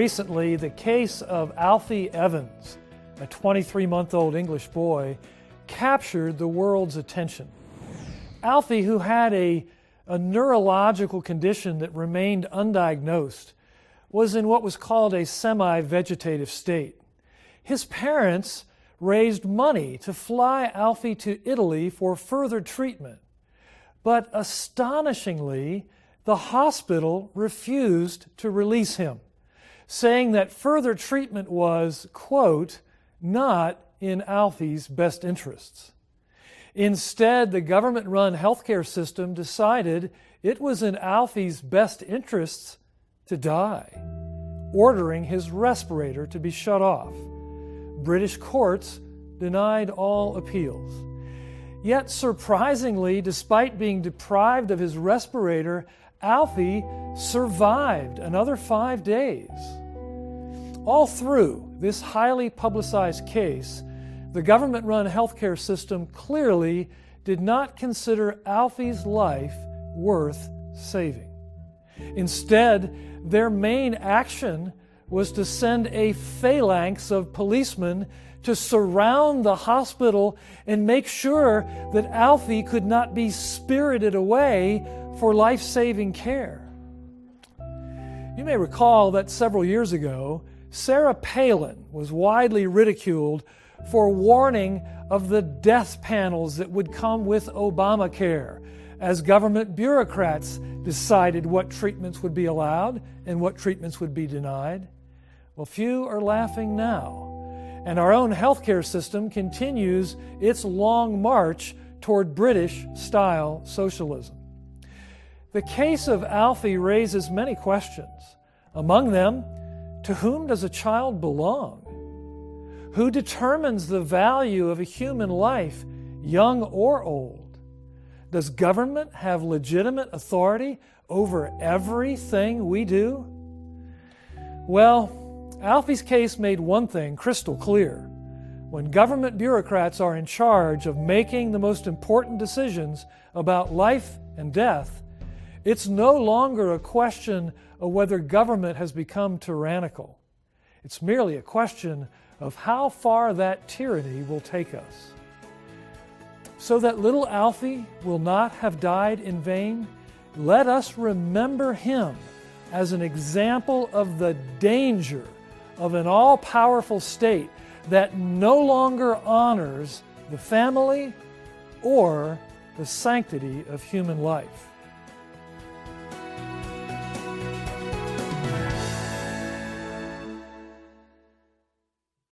Recently, the case of Alfie Evans, a 23-month-old English boy, captured the world's attention. Alfie, who had a neurological condition that remained undiagnosed, was in what was called a semi-vegetative state. His parents raised money to fly Alfie to Italy for further treatment, but astonishingly, the hospital refused to release him, saying that further treatment was, quote, not in Alfie's best interests. Instead, the government-run healthcare system decided it was in Alfie's best interests to die, ordering his respirator to be shut off. British courts denied all appeals. Yet, surprisingly, despite being deprived of his respirator, Alfie survived another 5 days. All through this highly publicized case, the government-run healthcare system clearly did not consider Alfie's life worth saving. Instead, their main action was to send a phalanx of policemen to surround the hospital and make sure that Alfie could not be spirited away for life-saving care. You may recall that several years ago, Sarah Palin was widely ridiculed for warning of the death panels that would come with Obamacare, as government bureaucrats decided what treatments would be allowed and what treatments would be denied. Well, few are laughing now, and our own healthcare system continues its long march toward British-style socialism. The case of Alfie raises many questions. Among them, to whom does a child belong? Who determines the value of a human life, young or old? Does government have legitimate authority over everything we do? Well, Alfie's case made one thing crystal clear. When government bureaucrats are in charge of making the most important decisions about life and death, it's no longer a question of whether government has become tyrannical. It's merely a question of how far that tyranny will take us. So that little Alfie will not have died in vain, let us remember him as an example of the danger of an all-powerful state that no longer honors the family or the sanctity of human life.